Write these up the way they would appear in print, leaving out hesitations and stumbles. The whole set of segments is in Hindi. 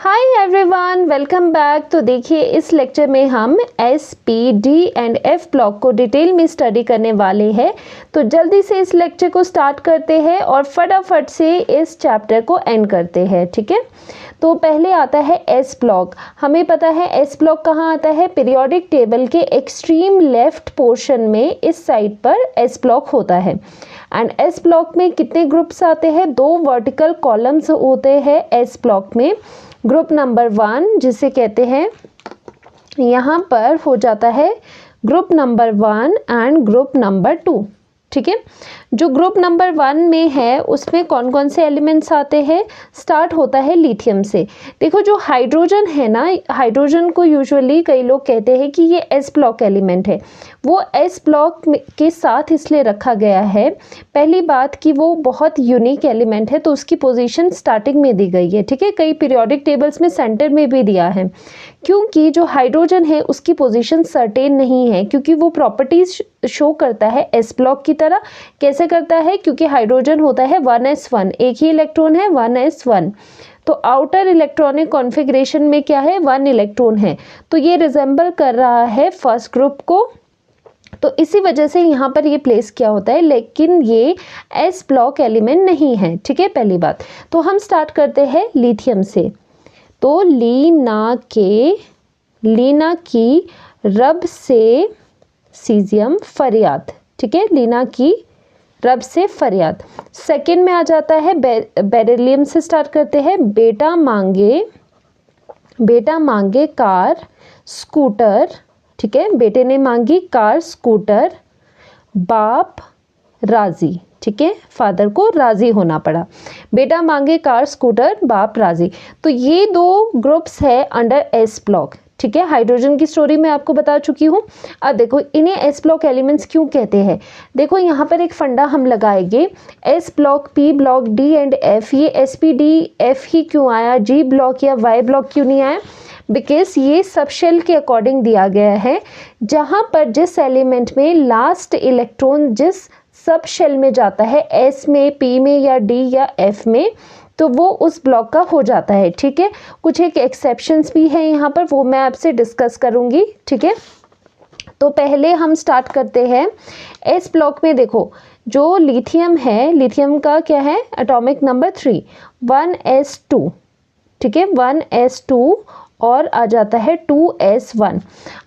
Hi everyone, welcome back. तो देखिए इस लेक्चर में हम S P D and F block को डिटेल में स्टडी करने वाले हैं। तो जल्दी से इस लेक्चर को स्टार्ट करते हैं और फटाफट से इस चैप्टर को एंड करते हैं, ठीक है। तो पहले आता है एस ब्लॉक। हमें पता है एस ब्लॉक कहाँ आता है, पीरियोडिक टेबल के एक्सट्रीम लेफ्ट पोर्शन में इस साइड पर एस ब्लॉक होता है। एंड एस ब्लॉक में कितने ग्रुप्स आते हैं, 2 वर्टिकल कॉलम्स होते हैं एस ब्लॉक में। ग्रुप नंबर 1 जिसे कहते हैं, यहाँ पर हो जाता है group number 1 and group number 2, ठीक है। जो ग्रुप नंबर 1 में है उसमें कौन कौन से एलिमेंट्स आते हैं, स्टार्ट होता है लिथियम से। देखो जो हाइड्रोजन है ना, हाइड्रोजन को यूजुअली कई लोग कहते हैं कि ये एस ब्लॉक एलिमेंट है। वो एस ब्लॉक के साथ इसलिए रखा गया है, पहली बात कि वो बहुत यूनिक एलिमेंट है तो उसकी पोजीशन स्टार्टिंग में दी गई है, ठीक है। कई पीरियोडिक टेबल्स में सेंटर में भी दिया है, क्योंकि जो हाइड्रोजन है उसकी पोजीशन सर्टेन नहीं है, क्योंकि वो प्रॉपर्टीज शो करता है एस ब्लॉक की तरह। कैसे करता है, क्योंकि हाइड्रोजन होता है 1s1, एक ही इलेक्ट्रॉन है 1s1। तो आउटर इलेक्ट्रॉनिक कॉन्फ़िगरेशन में क्या है, 1 इलेक्ट्रॉन है। तो ये रिजेंबल कर रहा है फर्स्ट ग्रुप को, तो इसी वजह से यहाँ पर ये प्लेस किया होता है, लेकिन ये एस ब्लॉक एलिमेंट नहीं है, ठीक है, पहली बात। तो हम स्टार्ट करते हैं लिथियम से। तो लीना की रब से सीजियम फरियाद, ठीक है, लीना की रब से फरियाद। सेकंड में आ जाता है बेरिलियम से स्टार्ट करते हैं। बेटा मांगे कार स्कूटर, ठीक है, बेटे ने मांगी कार स्कूटर, बाप राजी, ठीक है, फादर को राजी होना पड़ा। बेटा मांगे कार स्कूटर, बाप राजी। तो ये 2 ग्रुप्स है अंडर एस ब्लॉक, ठीक है। हाइड्रोजन की स्टोरी मैं आपको बता चुकी हूँ। अब देखो इन्हें एस ब्लॉक एलिमेंट्स क्यों कहते हैं। देखो यहाँ पर एक फंडा हम लगाएंगे, S block, P block, D and F. ये एस पी डी एफ ही क्यों आया, जी ब्लॉक या वाई ब्लॉक क्यों नहीं आया, बिकॉज ये सब शेल के अकॉर्डिंग दिया गया है। जहाँ पर जिस एलिमेंट में लास्ट इलेक्ट्रॉन जिस सब शेल में जाता है, एस में, पी में या डी या एफ में, तो वो उस ब्लॉक का हो जाता है, ठीक है। कुछ एक एक्सेप्शंस भी है यहाँ पर, वो मैं आपसे डिस्कस करूँगी, ठीक है। तो पहले हम स्टार्ट करते हैं एस ब्लॉक में। देखो जो लिथियम है, लिथियम का क्या है, एटॉमिक नंबर 3, 1s2, ठीक है, 1s2 और आ जाता है 2s1।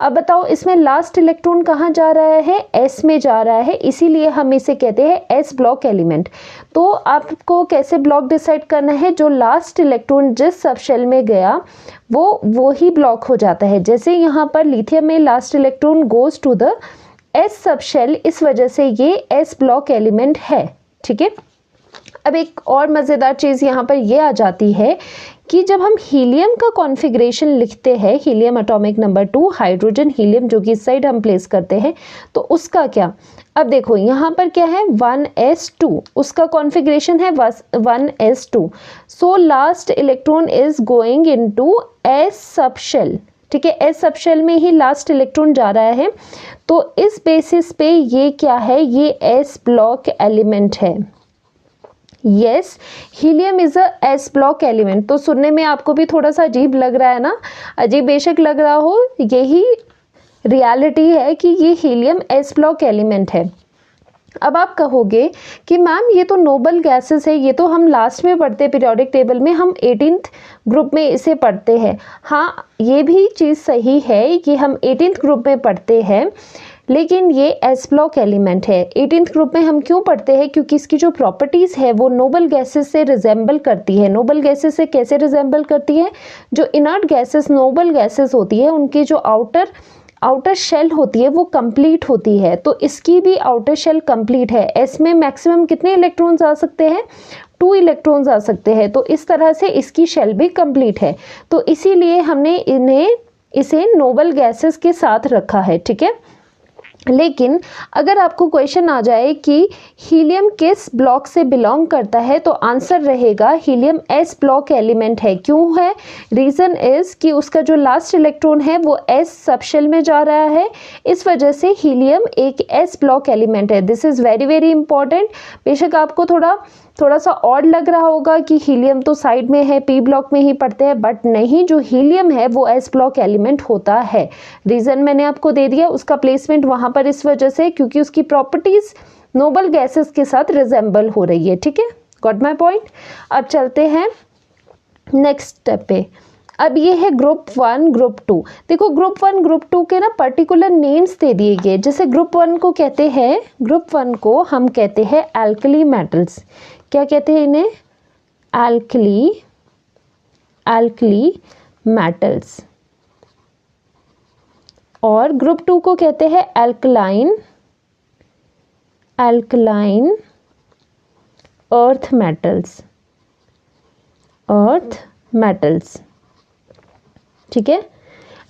अब बताओ इसमें लास्ट इलेक्ट्रॉन कहाँ जा रहा है, s में जा रहा है, इसीलिए हम इसे कहते हैं एस ब्लॉक एलिमेंट। तो आपको कैसे ब्लॉक डिसाइड करना है, जो लास्ट इलेक्ट्रॉन जिस सब शेल में गया वो ही ब्लॉक हो जाता है। जैसे यहाँ पर लिथियम में last electron goes to the s sub shell, इस वजह से ये एस ब्लॉक एलिमेंट है, ठीक है। अब एक और मज़ेदार चीज़ यहाँ पर ये आ जाती है कि जब हम हीलियम का कॉन्फ़िगरेशन लिखते हैं, helium atomic number 2, hydrogen helium जो कि इस साइड हम प्लेस करते हैं, तो उसका क्या। अब देखो यहाँ पर क्या है, 1s2, उसका कॉन्फ़िगरेशन है 1s2। So last electron is going into s sub shell, ठीक है, एस सब शेल में ही लास्ट इलेक्ट्रॉन जा रहा है। तो इस बेसिस पे ये क्या है, ये एस ब्लॉक एलिमेंट है। Yes, helium is a S block element. तो सुनने में आपको भी थोड़ा सा अजीब लग रहा है ना, अजीब बेशक लग रहा हो, यही रियलिटी है कि ये हीलियम एस ब्लॉक एलिमेंट है। अब आप कहोगे कि मैम ये तो नोबल गैसेस है, ये तो हम लास्ट में पढ़ते हैं पीरियोडिक टेबल में, हम 18th ग्रुप में इसे पढ़ते हैं। हाँ, ये भी चीज़ सही है कि हम 18th ग्रुप में पढ़ते हैं, लेकिन ये एस ब्लॉक एलिमेंट है। 18th ग्रुप में हम क्यों पढ़ते हैं, क्योंकि इसकी जो प्रॉपर्टीज़ है वो नोबल गैसेस से रिजेंबल करती है। नोबल गैसेस से कैसे रिजेंबल करती है, जो इनर्ट गैसेस नोबल गैसेस होती है उनकी जो आउटर शेल होती है वो कंप्लीट होती है, तो इसकी भी आउटर शेल कंप्लीट है। एस में मैक्सिमम कितने इलेक्ट्रॉन्स आ सकते हैं, 2 इलेक्ट्रॉन्स आ सकते हैं, तो इस तरह से इसकी शेल भी कंप्लीट है। तो इसीलिए हमने इसे नोबल गैसेस के साथ रखा है, ठीक है। लेकिन अगर आपको क्वेश्चन आ जाए कि हीलियम किस ब्लॉक से बिलोंग करता है, तो आंसर रहेगा हीलियम एस ब्लॉक एलिमेंट है। क्यों है, रीज़न इज़ कि उसका जो लास्ट इलेक्ट्रॉन है वो एस सबशेल में जा रहा है, इस वजह से हीलियम एक एस ब्लॉक एलिमेंट है। This is very very important. बेशक आपको थोड़ा थोड़ा सा ऑड लग रहा होगा कि हीलियम तो साइड में है, पी ब्लॉक में ही पड़ते हैं, बट नहीं, जो हीलियम है वो एस ब्लॉक एलिमेंट होता है। रीज़न मैंने आपको दे दिया, उसका प्लेसमेंट वहाँ पर इस वजह से क्योंकि उसकी प्रॉपर्टीज़ नोबल गैसेस के साथ रिजेंबल हो रही है। ठीक है, गॉट माई पॉइंट। अब चलते हैं नेक्स्ट स्टेप पे। अब ये है ग्रुप 1 ग्रुप 2। देखो ग्रुप 1 ग्रुप 2 के ना पर्टिकुलर नेम्स दे दिए गए। जैसे ग्रुप 1 को कहते हैं, ग्रुप 1 को हम कहते हैं एल्कली मेटल्स। क्या कहते हैं इन्हें? Alkali metals. और ग्रुप 2 को कहते हैं एल्कलाइन अर्थ मेटल्स। ठीक है,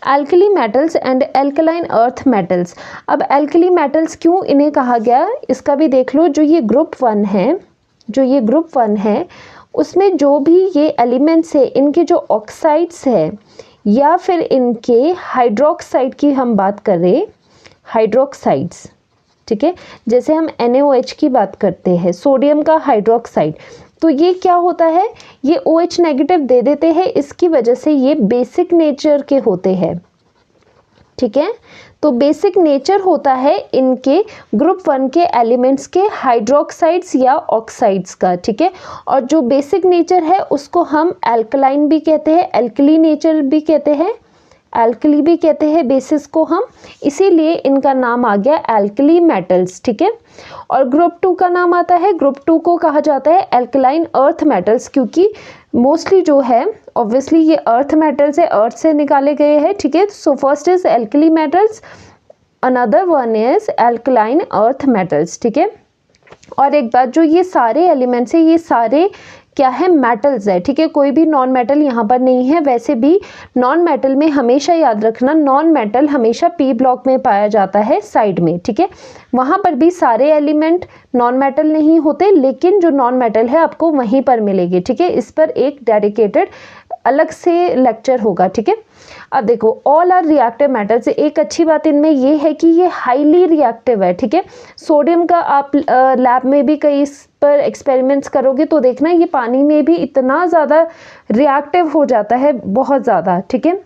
alkali metals and alkaline earth metals. अब एल्कली मेटल्स क्यों इन्हें कहा गया, इसका भी देख लो। जो ये ग्रुप 1 है, उसमें जो भी ये एलिमेंट्स है, इनके जो ऑक्साइड्स है या फिर इनके हाइड्रोक्साइड की हम बात करें, हाइड्रोक्साइड्स, ठीक है, जैसे हम NaOH की बात करते हैं, सोडियम का हाइड्रोक्साइड, तो ये क्या होता है, ये OH नेगेटिव दे देते हैं, इसकी वजह से ये बेसिक नेचर के होते हैं। ठीक है, तो बेसिक नेचर होता है इनके ग्रुप 1 के एलिमेंट्स के हाइड्रोक्साइड्स या ऑक्साइड्स का। ठीक है, और जो बेसिक नेचर है उसको हम एल्कलाइन भी कहते हैं, एल्कली नेचर भी कहते हैं, एल्कली भी कहते हैं बेसिस को हम, इसीलिए इनका नाम आ गया एल्कली मेटल्स। ठीक है, और ग्रुप 2 का नाम आता है, ग्रुप 2 को कहा जाता है एल्कलाइन अर्थ मेटल्स, क्योंकि मोस्टली जो है ऑब्वियसली ये अर्थ मेटल्स है, अर्थ से निकाले गए हैं। ठीक है, so first is alkali metals, another one is alkaline earth metals. ठीक है, और एक बात, जो ये सारे एलिमेंट्स है, ये सारे क्या है, मेटल्स है। ठीक है, कोई भी नॉन मेटल यहाँ पर नहीं है। वैसे भी नॉन मेटल में हमेशा याद रखना, नॉन मेटल हमेशा पी ब्लॉक में पाया जाता है साइड में। ठीक है, वहाँ पर भी सारे एलिमेंट नॉन मेटल नहीं होते, लेकिन जो नॉन मेटल है आपको वहीं पर मिलेगी। ठीक है, इस पर एक डेडिकेटेड अलग से लेक्चर होगा। ठीक है, अब देखो ऑल आर रिएक्टिव मेटल्स। एक अच्छी बात इनमें ये है कि ये हाईली रिएक्टिव है। ठीक है, सोडियम का आप लैब में भी कई इस पर एक्सपेरिमेंट्स करोगे तो देखना ये पानी में भी इतना ज़्यादा रिएक्टिव हो जाता है, बहुत ज़्यादा। ठीक है,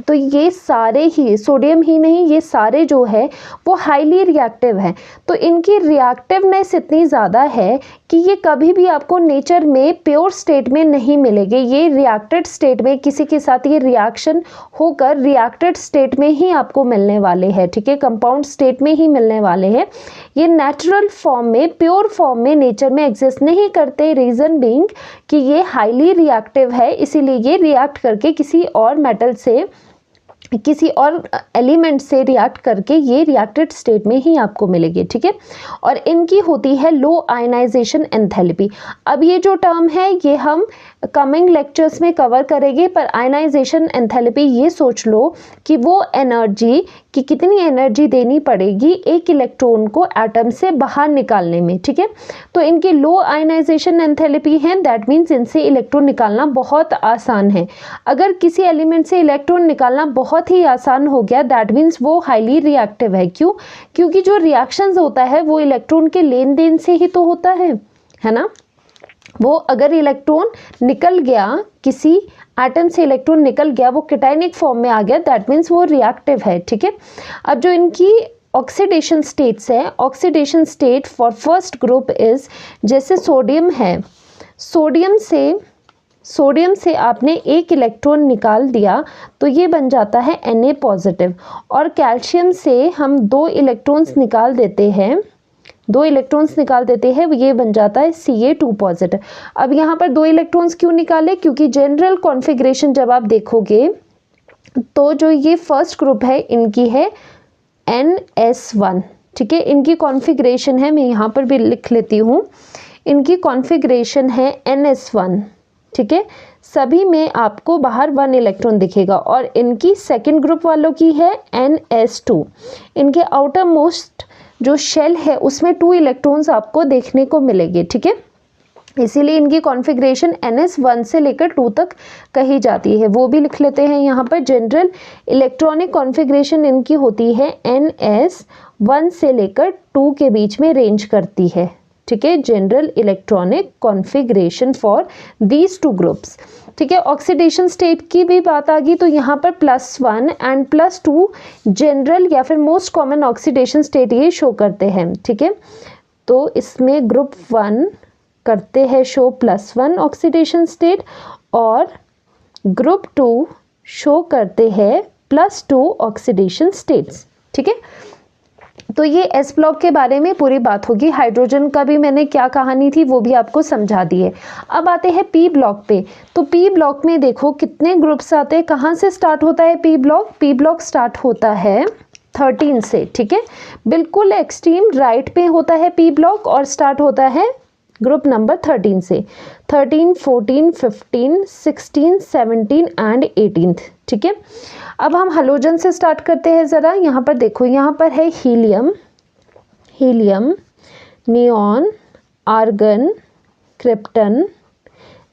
तो ये सारे ही, सोडियम ही नहीं, ये सारे जो है वो हाईली रिएक्टिव हैं। तो इनकी रिएक्टिवनेस इतनी ज़्यादा है कि ये कभी भी आपको नेचर में प्योर स्टेट में नहीं मिलेंगे। ये रिएक्टेड स्टेट में, किसी के साथ ये रिएक्शन होकर रिएक्टेड स्टेट में ही आपको मिलने वाले हैं। ठीक है, कंपाउंड स्टेट में ही मिलने वाले हैं। ये नेचुरल फॉर्म में, प्योर फॉर्म में नेचर में एग्जिस्ट नहीं करते। रीज़न बीइंग कि ये हाईली रिएक्टिव है, इसीलिए ये रिएक्ट करके किसी और मेटल से, किसी और एलिमेंट से रिएक्ट करके ये रिएक्टेड स्टेट में ही आपको मिलेगी। ठीक है, और इनकी होती है लो आयनाइजेशन एंथैल्पी। अब ये जो टर्म है ये हम कमिंग लेक्चर्स में कवर करेंगे, पर आयनाइजेशन एंथैल्पी ये सोच लो कि वो एनर्जी, कि कितनी एनर्जी देनी पड़ेगी एक इलेक्ट्रॉन को एटम से बाहर निकालने में। ठीक है, तो इनकी लो आयनाइजेशन एंथैल्पी है, दैट मीन्स इनसे इलेक्ट्रॉन निकालना बहुत आसान है। अगर किसी एलिमेंट से इलेक्ट्रॉन निकालना बहुत ही आसान हो गया, दैट मीन्स वो हाईली रिएक्टिव है। क्यों? क्योंकि जो रिएक्शंस होता है वो इलेक्ट्रॉन के लेन देन से ही तो होता है ना। वो अगर इलेक्ट्रॉन निकल गया, किसी एटम से इलेक्ट्रॉन निकल गया, वो कैटायनिक फॉर्म में आ गया, दैट मीन्स वो रिएक्टिव है। ठीक है, अब जो इनकी ऑक्सीडेशन स्टेट्स है, oxidation state for first group is, जैसे सोडियम है, सोडियम से आपने एक इलेक्ट्रॉन निकाल दिया तो ये बन जाता है Na पॉजिटिव, और कैल्शियम से हम दो इलेक्ट्रॉन्स निकाल देते हैं, ये बन जाता है Ca2 पॉजिटिव। अब यहाँ पर दो इलेक्ट्रॉन्स क्यों निकाले? क्योंकि जनरल कॉन्फ़िगरेशन जब आप देखोगे तो जो ये फर्स्ट ग्रुप है इनकी है NS1। ठीक है, इनकी कॉन्फ़िगरेशन है, मैं यहाँ पर भी लिख लेती हूँ, इनकी कॉन्फ़िगरेशन है NS1। ठीक है, सभी में आपको बाहर 1 इलेक्ट्रॉन दिखेगा, और इनकी सेकंड ग्रुप वालों की है NS2। इनके आउटर मोस्ट जो शेल है उसमें 2 इलेक्ट्रॉन्स आपको देखने को मिलेंगे। ठीक है, इसीलिए इनकी कॉन्फ़िगरेशन NS1 से लेकर 2 तक कही जाती है, वो भी लिख लेते हैं यहाँ पर। जनरल इलेक्ट्रॉनिक कॉन्फ़िगरेशन इनकी होती है NS1 से लेकर 2 के बीच में रेंज करती है। ठीक है, general electronic configuration for these two groups. ठीक है, ऑक्सीडेशन स्टेट की भी बात आ गई तो यहाँ पर +1 एंड +2 जनरल या फिर मोस्ट कॉमन ऑक्सीडेशन स्टेट ये शो करते हैं। ठीक है, तो इसमें ग्रुप 1 करते हैं शो +1 ऑक्सीडेशन स्टेट और ग्रुप 2 शो करते हैं +2 ऑक्सीडेशन स्टेट्स। ठीक है, तो ये एस ब्लॉक के बारे में पूरी बात होगी। हाइड्रोजन का भी मैंने क्या कहानी थी वो भी आपको समझा दी है। अब आते हैं पी ब्लॉक पे। तो पी ब्लॉक में देखो कितने ग्रुप्स आते हैं, कहाँ से स्टार्ट होता है P block. P block start होता है 13 से। ठीक है, बिल्कुल एक्सट्रीम राइट पे होता है पी ब्लॉक और स्टार्ट होता है ग्रुप नंबर 13 से। 13, 14, 15, 16, 17 एंड 18। ठीक है, अब हम हैलोजन से स्टार्ट करते हैं ज़रा। यहाँ पर देखो, यहाँ पर है helium, neon, argon, krypton,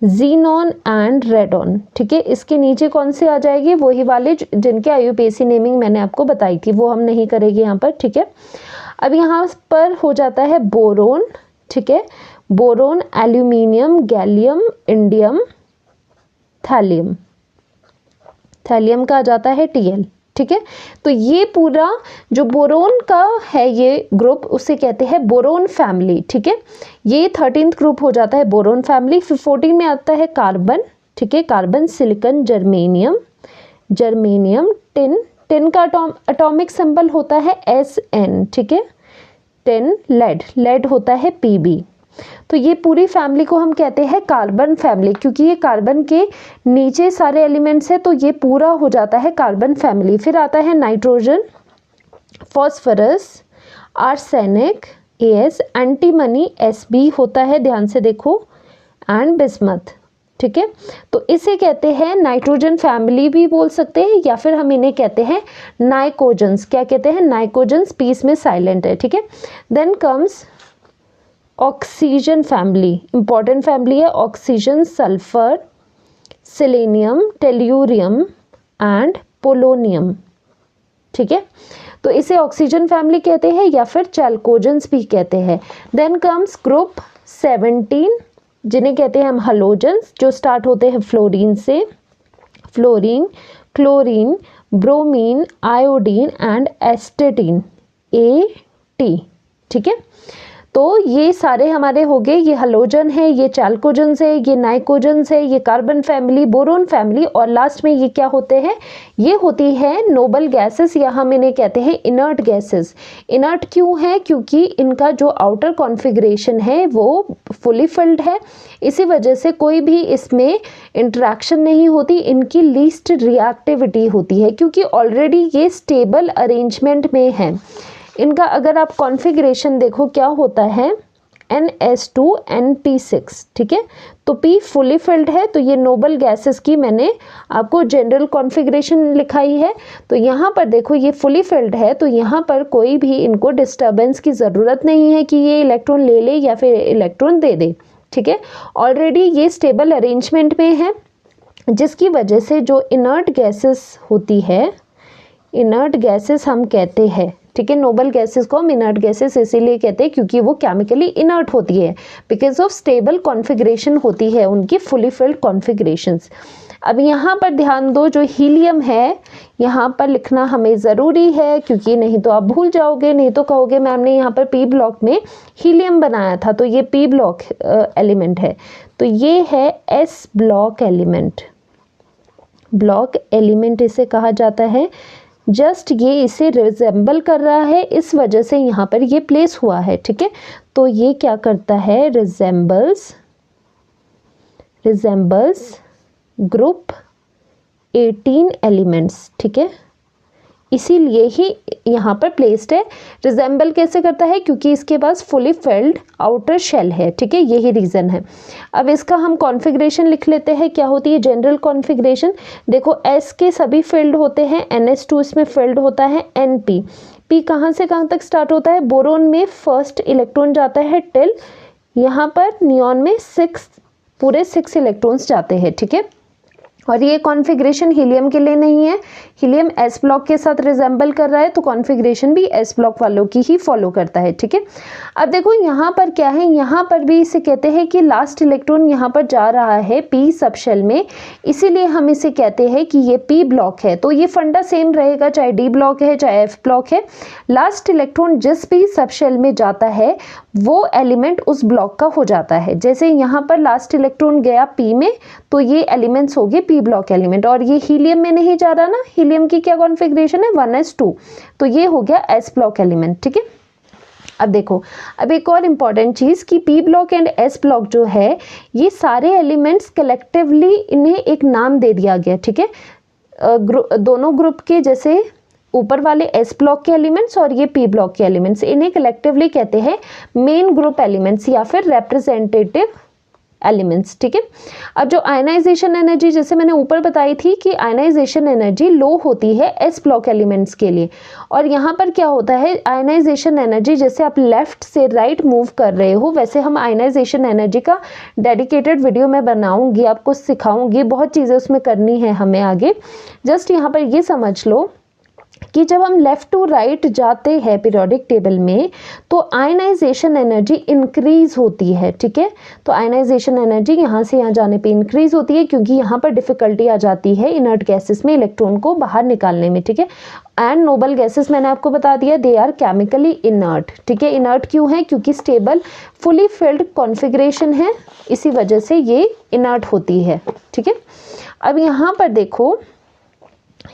xenon and radon. ठीक है, इसके नीचे कौन से आ जाएगी, वही वाले जिनके IUPAC नेमिंग मैंने आपको बताई थी, वो हम नहीं करेंगे यहाँ पर। ठीक है, अब यहाँ पर हो जाता है बोरोन। ठीक है, boron, aluminium, gallium, indium, thallium. Thallium का आ जाता है Tl। ठीक है, तो ये पूरा जो बोरोन का है ये ग्रुप उसे कहते हैं बोरोन फैमिली। ठीक है, ये 13th ग्रुप हो जाता है बोरोन फैमिली। फिर 14 में आता है कार्बन। ठीक है, कार्बन, सिलिकॉन, जर्मेनियम, टिन का एटॉमिक सिंबल होता है Sn। ठीक है, टिन, लेड होता है Pb। तो ये पूरी फैमिली को हम कहते हैं कार्बन फैमिली, क्योंकि ये कार्बन के नीचे सारे एलिमेंट्स हैं तो ये पूरा हो जाता है कार्बन फैमिली। फिर आता है nitrogen, phosphorus, arsenic As, antimony Sb होता है, ध्यान से देखो, एंड बिस्मथ। ठीक है, तो इसे कहते हैं नाइट्रोजन फैमिली भी बोल सकते हैं या फिर हम इन्हें कहते हैं नाइकोजन्स। क्या कहते हैं, नाइकोजन्स। पीस में साइलेंट है। ठीक है, then comes oxygen family, important family है। Oxygen, sulphur, selenium, tellurium and polonium. ठीक है, तो इसे ऑक्सीजन फैमिली कहते हैं या फिर चैल्कोजेंस भी कहते हैं। देन कम्स ग्रुप 17 जिन्हें कहते हैं हम हैलोजेंस, जो स्टार्ट होते हैं फ्लोरीन से। Fluorine, chlorine, bromine, iodine and एस्टेटीन, At। ठीक है, तो ये सारे हमारे हो गए, ये हैलोजन है, ये चैल्कोजेंस है, ये नाइकोजेंस है, ये कार्बन फैमिली, बोरोन फैमिली, और लास्ट में ये क्या होते हैं, ये होती है नोबल गैसेस या हम इन्हें कहते हैं इनर्ट गैसेस। इनर्ट क्यों है, क्योंकि इनका जो आउटर कॉन्फ़िगरेशन है वो फुली फिल्ड है, इसी वजह से कोई भी इसमें इंटरेक्शन नहीं होती, इनकी लीस्ट रिएक्टिविटी होती है क्योंकि ऑलरेडी ये स्टेबल अरेंजमेंट में है। इनका अगर आप कॉन्फ़िगरेशन देखो क्या होता है, NS2NP6। ठीक है, तो P फुली फिल्ड है, तो ये नोबल गैसेस की मैंने आपको जनरल कॉन्फ़िगरेशन लिखाई है। तो यहाँ पर देखो ये फुली फिल्ड है, तो यहाँ पर कोई भी इनको डिस्टर्बेंस की ज़रूरत नहीं है कि ये इलेक्ट्रॉन ले ले या फिर इलेक्ट्रॉन दे दे। ठीक है, ऑलरेडी ये स्टेबल अरेंजमेंट में है, जिसकी वजह से जो इनर्ट गैसेस होती है, इनर्ट गैसेस हम कहते हैं। ठीक है, नोबल गैसेस को हम इनर्ट गैसेस इसीलिए कहते हैं क्योंकि वो केमिकली इनर्ट होती है, बिकॉज ऑफ स्टेबल कॉन्फ़िगरेशन होती है उनकी फुली फिल्ड कॉन्फ़िगरेशंस। अब यहाँ पर ध्यान दो, जो हीलियम है यहाँ पर लिखना हमें ज़रूरी है क्योंकि नहीं तो आप भूल जाओगे, नहीं तो कहोगे मैम ने यहाँ पर पी ब्लॉक में हीलियम बनाया था, तो ये पी ब्लॉक एलिमेंट है, तो ये है S block element. Block element इसे कहा जाता है। जस्ट ये इसे रिजेंबल कर रहा है, इस वजह से यहाँ पर ये प्लेस हुआ है। ठीक है, तो ये क्या करता है, रिजेंबल्स ग्रुप 18 एलिमेंट्स। ठीक है, इसीलिए ही यहाँ पर प्लेस्ड है। रिजेंबल कैसे करता है, क्योंकि इसके पास फुली फिल्ड आउटर शेल है। ठीक है, यही रीज़न है। अब इसका हम कॉन्फ़िगरेशन लिख लेते हैं, क्या होती है जनरल कॉन्फ़िगरेशन। देखो S के सभी फील्ड होते हैं, NS2 इसमें फील्ड होता है, NP। P कहाँ से कहाँ तक स्टार्ट होता है, बोरोन में फर्स्ट इलेक्ट्रॉन जाता है टिल यहाँ पर, नियॉन में पूरे 6 इलेक्ट्रॉन्स जाते हैं। ठीक है, और ये कॉन्फ़िगरेशन हीलियम के लिए नहीं है, हीलियम एस ब्लॉक के साथ रिजेंबल कर रहा है, तो कॉन्फ़िगरेशन भी एस ब्लॉक वालों की ही फॉलो करता है, ठीक है। अब देखो यहाँ पर क्या है, यहाँ पर भी इसे कहते हैं कि लास्ट इलेक्ट्रॉन यहाँ पर जा रहा है पी सब शेल में, इसीलिए हम इसे कहते हैं कि ये पी ब्लॉक है। तो ये फंडा सेम रहेगा, चाहे डी ब्लॉक है चाहे एफ ब्लॉक है। लास्ट इलेक्ट्रॉन जिस भी सब शेल में जाता है वो एलिमेंट उस ब्लॉक का हो जाता है। जैसे यहाँ पर लास्ट इलेक्ट्रॉन गया पी में, तो ये एलिमेंट्स हो गए पी ब्लॉक एलिमेंट, और ये हीलियम में नहीं जा रहा ना, हीलियम की क्या कॉन्फ़िगरेशन है 1s2, तो ये हो गया एस ब्लॉक एलिमेंट, ठीक है। अब देखो, अब एक और इम्पॉर्टेंट चीज़ कि P block and S block जो है, ये सारे एलिमेंट्स कलेक्टिवली इन्हें एक नाम दे दिया गया, ठीक है। दोनों ग्रुप के, जैसे ऊपर वाले एस ब्लॉक के एलिमेंट्स और ये पी ब्लॉक के एलिमेंट्स, इन्हें कलेक्टिवली कहते हैं मेन ग्रुप एलिमेंट्स या फिर रिप्रेजेंटेटिव एलिमेंट्स, ठीक है। अब जो आयनाइजेशन एनर्जी, जैसे मैंने ऊपर बताई थी कि आयनाइजेशन एनर्जी लो होती है एस ब्लॉक एलिमेंट्स के लिए, और यहाँ पर क्या होता है, आयनाइजेशन एनर्जी जैसे आप लेफ्ट से राइट मूव कर रहे हो, वैसे हम आयनाइजेशन एनर्जी का डेडिकेटेड वीडियो मैं बनाऊंगी, आपको सिखाऊंगी, बहुत चीज़ें उसमें करनी है हमें आगे। जस्ट यहाँ पर ये समझ लो कि जब हम लेफ़्ट टू राइट जाते हैं पीरियोडिक टेबल में, तो आयनाइजेशन एनर्जी इंक्रीज होती है, ठीक है। तो आयनाइजेशन एनर्जी यहाँ से यहाँ जाने पे इंक्रीज होती है, क्योंकि यहाँ पर डिफ़िकल्टी आ जाती है इनर्ट गैसेस में इलेक्ट्रॉन को बाहर निकालने में, ठीक है। एंड नोबल गैसेस मैंने आपको बता दिया, दे आर केमिकली इनर्ट, ठीक है। इनर्ट क्यों है, क्योंकि स्टेबल फुली फिल्ड कॉन्फ़िगरेशन है, इसी वजह से ये इनर्ट होती है, ठीक है। अब यहाँ पर देखो,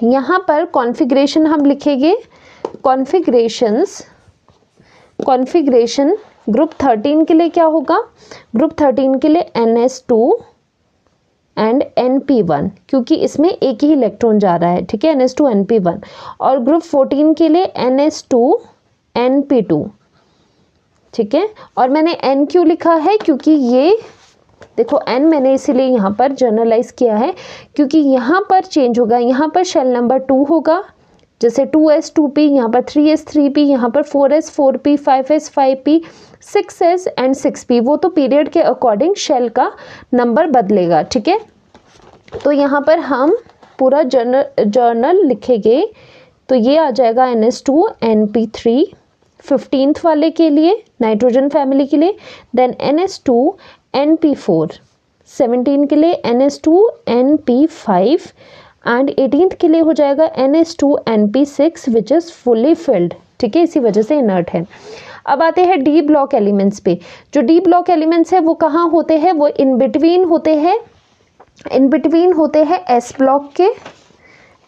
यहाँ पर कॉन्फ़िगरेशन हम लिखेंगे, कॉन्फ़िगरेशन ग्रुप 13 के लिए क्या होगा, ग्रुप 13 के लिए NS2 एंड NP1, क्योंकि इसमें एक ही इलेक्ट्रॉन जा रहा है, ठीक है, NS2 NP1। और ग्रुप 14 के लिए NS2 NP2, ठीक है। और मैंने N क्यों लिखा है, क्योंकि ये देखो N मैंने इसीलिए यहाँ पर जर्नलाइज किया है, क्योंकि यहाँ पर चेंज होगा, यहाँ पर शेल नंबर 2 होगा, जैसे 2s 2p, यहाँ पर 3s 3p, यहाँ पर 4s 4p, 5s 5p, 6s and 6p, वो तो पीरियड के अकॉर्डिंग शेल का नंबर बदलेगा, ठीक है। तो यहाँ पर हम पूरा जर्नल लिखेंगे, तो ये आ जाएगा NS2 NP3 15th वाले के लिए, नाइट्रोजन फैमिली के लिए, देन NS2 NP4 17 के लिए, NS2 NP5 एंड 18th के लिए हो जाएगा NS2 NP6 which is fully filled, ठीक है, इसी वजह से इनर्ट है। अब आते हैं डी ब्लॉक एलिमेंट्स पे। जो डी ब्लॉक एलिमेंट्स है वो कहाँ होते हैं, वो इन बिटवीन होते हैं एस ब्लॉक के।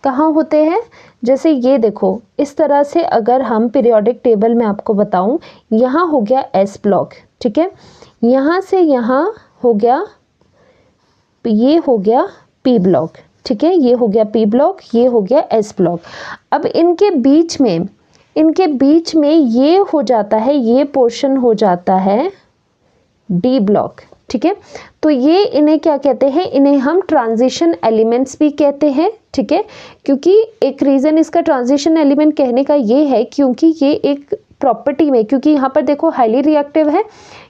कहाँ होते हैं, जैसे ये देखो, इस तरह से अगर हम पीरियोडिक टेबल में आपको बताऊं, यहाँ हो गया एस ब्लॉक, ठीक है, यहाँ से यहाँ हो गया, ये हो गया पी ब्लॉक, ठीक है, ये हो गया पी ब्लॉक, ये हो गया एस ब्लॉक। अब इनके बीच में ये हो जाता है, ये पोर्शन हो जाता है डी ब्लॉक, ठीक है। तो ये इन्हें क्या कहते हैं, इन्हें हम ट्रांजिशन एलिमेंट्स भी कहते हैं, ठीक है। क्योंकि एक रीज़न इसका ट्रांजिशन एलिमेंट कहने का ये है, क्योंकि ये एक प्रॉपर्टी में, क्योंकि यहाँ पर देखो हाईली रिएक्टिव है,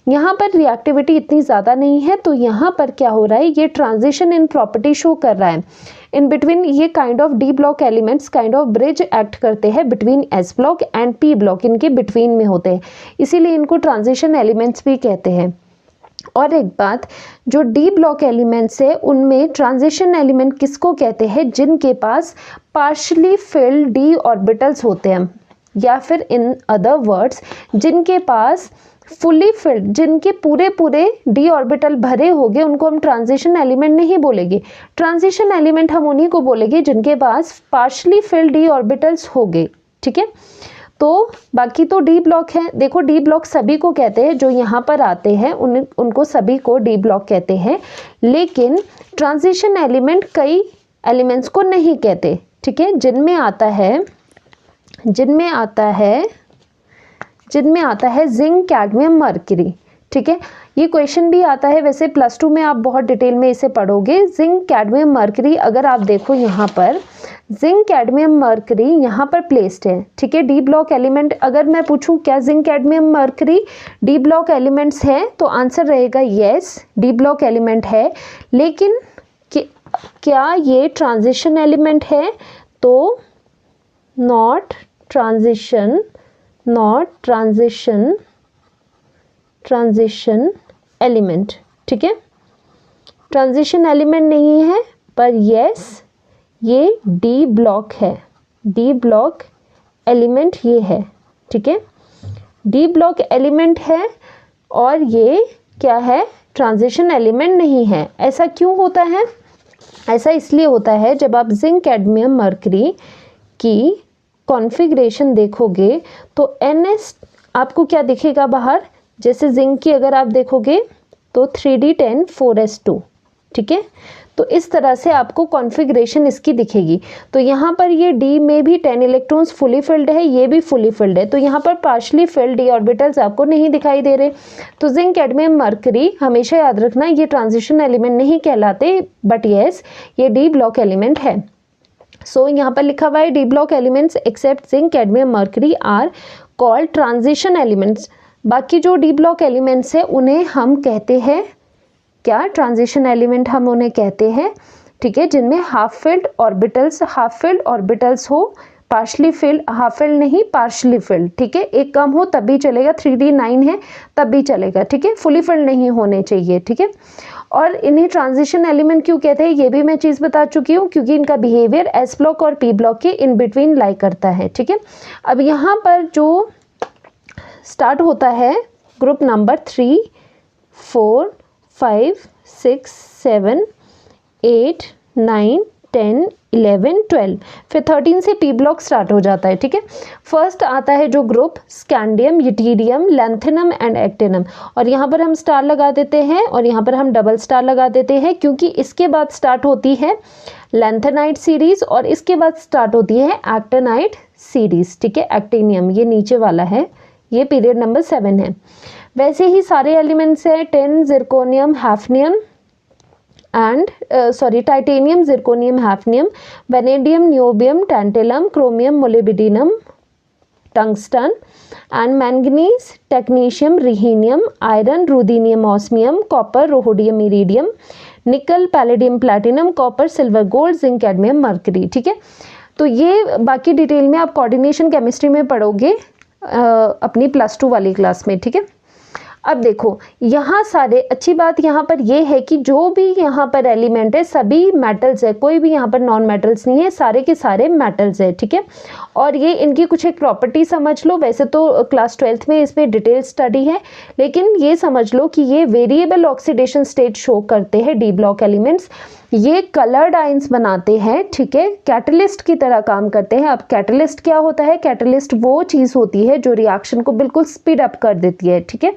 यहाँ पर रिएक्टिविटी इतनी ज़्यादा नहीं है, तो यहाँ पर क्या हो रहा है, ये ट्रांजिशन इन प्रॉपर्टी शो कर रहा है इन बिटवीन। ये kind of D block elements kind of bridge act करते हैं between S block and P block, इनके बिटवीन में होते हैं, इसीलिए इनको ट्रांजिशन एलिमेंट्स भी कहते हैं। और एक बात, जो डी ब्लॉक एलिमेंट्स है उनमें ट्रांजिशन एलिमेंट किसको कहते हैं, जिनके पास पार्शली फिल्ड डी ऑर्बिटल्स होते हैं, या फिर इन अदर वर्ड्स जिनके पास फुली फिल्ड, जिनके पूरे डी ऑर्बिटल भरे होंगे, उनको हम ट्रांजिशन एलिमेंट नहीं बोलेंगे। ट्रांजिशन एलिमेंट हम उन्हीं को बोलेंगे जिनके पास पार्शली फिल्ड डी ऑर्बिटल्स होंगे, ठीक है। तो बाकी तो डी ब्लॉक है, देखो डी ब्लॉक सभी को कहते हैं, जो यहाँ पर आते हैं उनको सभी को डी ब्लॉक कहते हैं, लेकिन ट्रांजिशन एलिमेंट कई एलिमेंट्स को नहीं कहते, ठीक है। जिनमें आता है जिंक कैडमियम मर्क्यूरी, ठीक है। ये क्वेश्चन भी आता है, वैसे +2 में आप बहुत डिटेल में इसे पढ़ोगे। जिंक कैडमियम मर्क्यूरी, अगर आप देखो यहाँ पर जिंक कैडमियम मर्क्यूरी यहाँ पर प्लेस्ड है, ठीक है। डी ब्लॉक एलिमेंट, अगर मैं पूछूं क्या zinc cadmium mercury D block elements है, तो आंसर रहेगा यस, डी ब्लॉक एलिमेंट है, लेकिन क्या ये ट्रांजिशन एलिमेंट है? तो नॉट ट्रांजिशन एलिमेंट, ठीक है, ट्रांजिशन एलिमेंट नहीं है, पर यस ये डी ब्लॉक है, डी ब्लॉक एलिमेंट ये है, ठीक है, डी ब्लॉक एलिमेंट है और ये क्या है? ट्रांजिशन एलिमेंट नहीं है। ऐसा क्यों होता है? ऐसा इसलिए होता है जब आप जिंक कैडमियम मर्करी की कॉन्फ़िगरेशन देखोगे तो NS आपको क्या दिखेगा बाहर? जैसे जिंक की अगर आप देखोगे तो 3D10 4s2, ठीक है, तो इस तरह से आपको कॉन्फ़िगरेशन इसकी दिखेगी। तो यहाँ पर ये D में भी 10 इलेक्ट्रॉन्स फुली फिल्ड है, ये भी फुली फिल्ड है, तो यहाँ पर पार्शली फिल्ड d ऑर्बिटल्स आपको नहीं दिखाई दे रहे। तो जिंक कैडमियम मर्करी हमेशा याद रखना ये ट्रांजिशन एलिमेंट नहीं कहलाते, बट येस ये डी ब्लॉक एलिमेंट है। सो यहाँ पर लिखा हुआ है d block elements except zinc cadmium mercury are called transition elements. बाकी जो डी ब्लॉक एलिमेंट्स है उन्हें हम कहते हैं क्या? ट्रांजिशन एलिमेंट हम उन्हें कहते हैं, ठीक है, जिनमें हाफ फिल्ड ऑर्बिटल्स हो, पार्शली फिल्ड, हाफ फिल्ड नहीं पार्शली फिल्ड, ठीक है, एक कम हो तब भी चलेगा, 3D9 है तब भी चलेगा, ठीक है, फुली फिल्ड नहीं होने चाहिए, ठीक है। और इन्हें ट्रांजिशन एलिमेंट क्यों कहते हैं ये भी मैं चीज़ बता चुकी हूँ, क्योंकि इनका बिहेवियर एस ब्लॉक और पी ब्लॉक के इन बिटवीन लाई करता है, ठीक है। अब यहाँ पर जो स्टार्ट होता है ग्रुप नंबर 3, 4, 5, 6, 7, 8, 9, 10, 11, 12, फिर 13 से पी ब्लॉक स्टार्ट हो जाता है, ठीक है। फर्स्ट आता है जो ग्रुप स्कैंडियम, यूटेरियम, लैंथेनम एंड एक्टिनम, और यहाँ पर हम स्टार लगा देते हैं और यहाँ पर हम डबल स्टार लगा देते हैं, क्योंकि इसके बाद स्टार्ट होती है लैंथेनाइट सीरीज और इसके बाद स्टार्ट होती है एक्टिनाइट सीरीज, ठीक है। एक्टिनियम ये नीचे वाला है, ये पीरियड नंबर 7 है। वैसे ही सारे एलिमेंट्स हैं, tin, zirconium, hafnium and titanium, zirconium, hafnium, vanadium, niobium, tantalum, chromium, molybdenum, tungsten and manganese, technetium, rhenium, iron, ruthenium, osmium, copper, rhodium, iridium, nickel, palladium, platinum, copper, silver, gold, zinc, cadmium, mercury, ठीक है। तो ये बाकी डिटेल में आप कोऑर्डिनेशन केमिस्ट्री में पढ़ोगे अपनी +2 वाली क्लास में, ठीक है। अब देखो यहाँ सारे, अच्छी बात यहाँ पर ये है कि जो भी यहाँ पर एलिमेंट है सभी मेटल्स है, कोई भी यहाँ पर नॉन मेटल्स नहीं है, सारे के सारे मेटल्स है, ठीक है। और ये इनकी कुछ एक प्रॉपर्टी समझ लो, वैसे तो क्लास 12th में इसमें डिटेल स्टडी है, लेकिन ये समझ लो कि ये वेरिएबल ऑक्सीडेशन स्टेट शो करते हैं डी ब्लॉक एलिमेंट्स, ये कलर्ड आयंस बनाते हैं, ठीक है, कैटलिस्ट की तरह काम करते हैं। अब कैटलिस्ट क्या होता है? कैटलिस्ट वो चीज़ होती है जो रिएक्शन को बिल्कुल स्पीड अप कर देती है, ठीक है,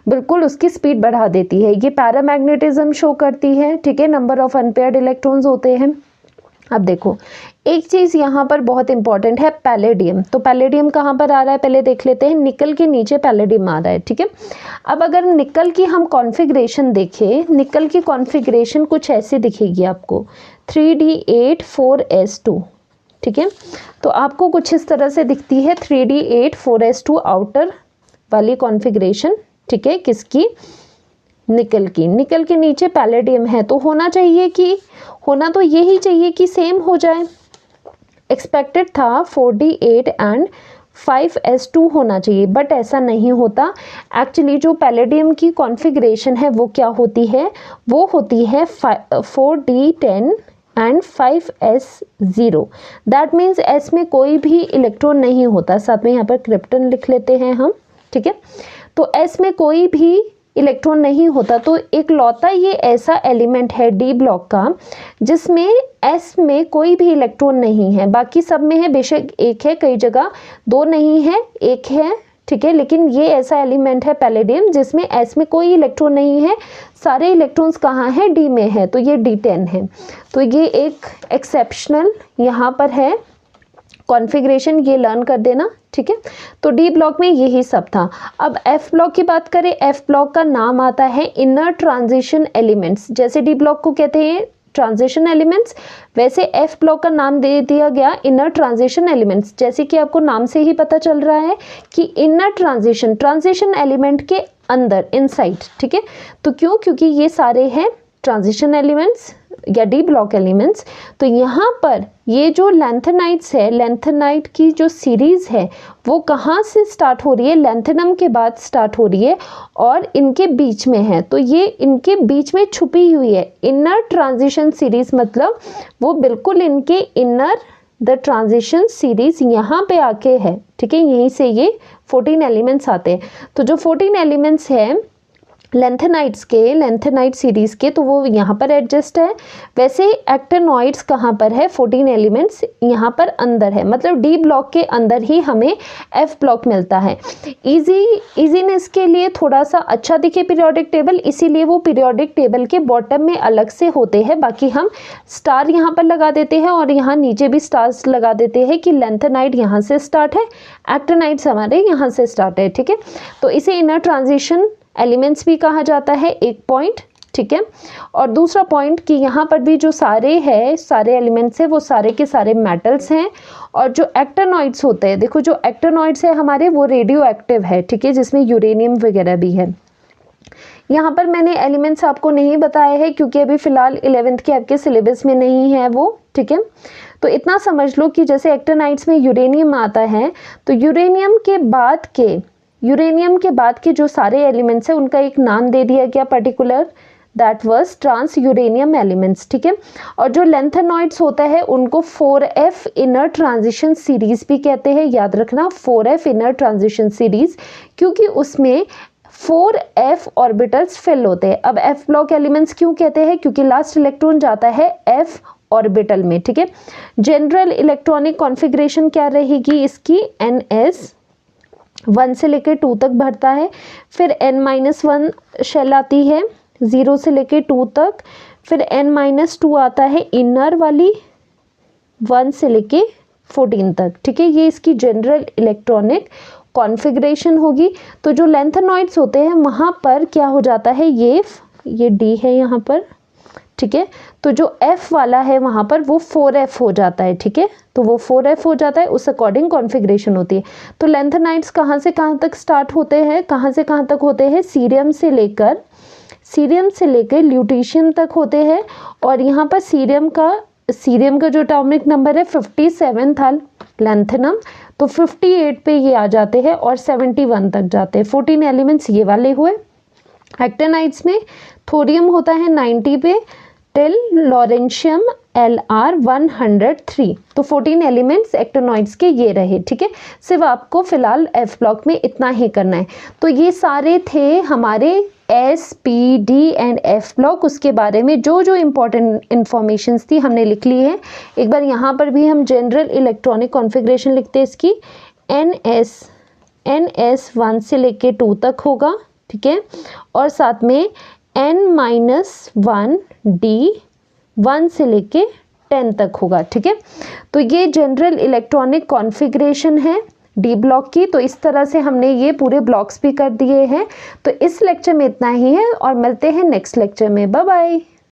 बिल्कुल उसकी स्पीड बढ़ा देती है। ये पैरामैग्नेटिज्म शो करती है, ठीक है, नंबर ऑफ अनपेयर्ड इलेक्ट्रॉन्स होते हैं। अब देखो एक चीज़ यहाँ पर बहुत इंपॉर्टेंट है, पैलेडियम। तो पैलेडियम कहाँ पर आ रहा है पहले देख लेते हैं, निकल के नीचे पैलेडियम आ रहा है, ठीक है। अब अगर निकल की हम कॉन्फ़िगरेशन देखें, निकल की कॉन्फ़िगरेशन कुछ ऐसे दिखेगी आपको, 3D8 4s2, ठीक है। तो आपको कुछ इस तरह से दिखती है 3D8 4s2 आउटर वाली कॉन्फ़िगरेशन, ठीक है, किसकी? निकल की। निकल के नीचे पैलेडियम है, तो होना तो यही चाहिए कि सेम हो जाए। एक्सपेक्टेड था 4D8 एंड 5s2 होना चाहिए, बट ऐसा नहीं होता। एक्चुअली जो पैलेडियम की कॉन्फ़िगरेशन है वो क्या होती है? वो होती है 4D10 and 5s0। That means s में कोई भी इलेक्ट्रॉन नहीं होता, साथ में यहाँ पर क्रिप्टन लिख लेते हैं हम, ठीक है। तो s में कोई भी इलेक्ट्रॉन नहीं होता, तो एक लौता ये ऐसा एलिमेंट है डी ब्लॉक का जिसमें s में कोई भी इलेक्ट्रॉन नहीं है, बाकी सब में है, बेशक एक है, कई जगह 2 नहीं है, एक है, ठीक है, लेकिन ये ऐसा एलिमेंट है पैलेडियम जिसमें s में कोई इलेक्ट्रॉन नहीं है, सारे इलेक्ट्रॉन्स कहाँ हैं? d में है, तो ये D10 है। तो ये एक एक्सेप्शनल यहाँ पर है कॉन्फ़िगरेशन, ये लर्न कर देना, ठीक है। तो डी ब्लॉक में यही सब था। अब एफ ब्लॉक की बात करें, एफ ब्लॉक का नाम आता है इनर ट्रांजिशन एलिमेंट्स। जैसे डी ब्लॉक को कहते हैं ट्रांजिशन एलिमेंट्स, वैसे एफ ब्लॉक का नाम दे दिया गया इनर ट्रांजिशन एलिमेंट्स। जैसे कि आपको नाम से ही पता चल रहा है कि इनर ट्रांजिशन एलिमेंट के अंदर, इनसाइड, ठीक है। तो क्योंकि ये सारे हैं ट्रांजिशन एलिमेंट्स, या डी ब्लॉक एलिमेंट्स। तो यहाँ पर ये जो लैंथेनाइड्स है, लैंथेनाइड की जो सीरीज़ है वो कहाँ से स्टार्ट हो रही है, लैंथेनम के बाद स्टार्ट हो रही है और इनके बीच में है। तो ये इनके बीच में छुपी हुई है, इनर ट्रांजिशन सीरीज़, मतलब वो बिल्कुल इनके इनर द ट्रांजिशन सीरीज़ यहाँ पे आके है, ठीक है, यहीं से ये 14 एलिमेंट्स आते हैं। तो जो 14 एलिमेंट्स हैं लेंथेनाइड्स के, लेंथेनाइड सीरीज़ के, तो वो यहाँ पर एडजस्ट है। वैसे एक्टिनॉइड्स कहाँ पर है, 14 एलिमेंट्स यहाँ पर अंदर है, मतलब डी ब्लॉक के अंदर ही हमें एफ ब्लॉक मिलता है। इजीनेस के लिए थोड़ा सा अच्छा दिखे पीरियोडिक टेबल, इसीलिए वो पीरियोडिक टेबल के बॉटम में अलग से होते हैं। बाकी हम स्टार यहाँ पर लगा देते हैं और यहाँ नीचे भी स्टार्स लगा देते हैं कि लेंथेनाइड यहाँ से स्टार्ट है, एक्टिनाइड्स हमारे यहाँ से स्टार्ट है, ठीक है। तो इसे इनर ट्रांजिशन एलिमेंट्स भी कहा जाता है, एक पॉइंट, ठीक है। और दूसरा पॉइंट कि यहाँ पर भी जो सारे एलिमेंट्स हैं वो सारे के सारे मेटल्स हैं। और जो एक्टिनॉइड्स होते हैं, देखो जो एक्टिनॉइड्स है हमारे वो रेडियो एक्टिव है, ठीक है, जिसमें यूरेनियम वगैरह भी है। यहाँ पर मैंने एलिमेंट्स आपको नहीं बताए हैं क्योंकि अभी फ़िलहाल 11th के आपके सिलेबस में नहीं है वो, ठीक है। तो इतना समझ लो कि जैसे एक्टिनाइड्स में यूरेनियम आता है, तो यूरेनियम के बाद के जो सारे एलिमेंट्स हैं उनका एक नाम दे दिया गया particular, that was transuranium elements, ठीक है। और जो लेंथेनॉइड्स होता है उनको 4f इनर ट्रांजिशन सीरीज भी कहते हैं, याद रखना 4f इनर ट्रांजिशन सीरीज, क्योंकि उसमें 4f ऑर्बिटल्स फिल होते हैं। अब f ब्लॉक एलिमेंट्स क्यों कहते हैं, क्योंकि लास्ट इलेक्ट्रॉन जाता है f ऑर्बिटल में, ठीक है। जनरल इलेक्ट्रॉनिक कॉन्फ़िगरेशन क्या रहेगी इसकी, ns 1 से लेकर 2 तक भरता है, फिर n-1 शेल आती है 0 से लेकर 2 तक, फिर n-2 आता है इनर वाली 1 से लेकर 14 तक, ठीक है। ये इसकी जनरल इलेक्ट्रॉनिक कॉन्फ़िगरेशन होगी। तो जो लेंथेनॉइड्स होते हैं वहाँ पर क्या हो जाता है, ये D है यहाँ पर, ठीक है। तो जो F वाला है वहाँ पर वो 4F हो जाता है, ठीक है। तो वो 4F हो जाता है, उस अकॉर्डिंग कॉन्फ़िगरेशन होती है। तो लेंथेनाइड्स कहाँ से कहाँ तक स्टार्ट होते हैं, कहाँ से कहाँ तक होते हैं, सीरियम से लेकर ल्यूटीशियम तक होते हैं। और यहाँ पर सीरियम का जो एटॉमिक नंबर है 57 था लेंथेनम, तो 58 पे ये आ जाते हैं और 71 तक जाते हैं। 14 एलिमेंट्स ये वाले हुए। एक्टिनाइड्स में थोरियम होता है 90 पे टिल लॉरेंशियम Lr 103। तो 14 एलिमेंट्स एक्टिनॉइड्स के ये रहे, ठीक है। सिर्फ आपको फिलहाल F ब्लॉक में इतना ही करना है। तो ये सारे थे हमारे S, P, D and F block. उसके बारे में जो जो इम्पोर्टेंट इन्फॉर्मेशंस थी हमने लिख ली है। एक बार यहाँ पर भी हम जनरल इलेक्ट्रॉनिक कॉन्फ़िगरेशन लिखते हैं इसकी, NS 1 से लेके 2 तक होगा, ठीक है। और साथ में n-1 D 1 से लेके 10 तक होगा, ठीक है। तो ये जनरल इलेक्ट्रॉनिक कॉन्फ़िगरेशन है डी ब्लॉक की। तो इस तरह से हमने ये पूरे ब्लॉक्स भी कर दिए हैं। तो इस लेक्चर में इतना ही है और मिलते हैं नेक्स्ट लेक्चर में। Bye bye.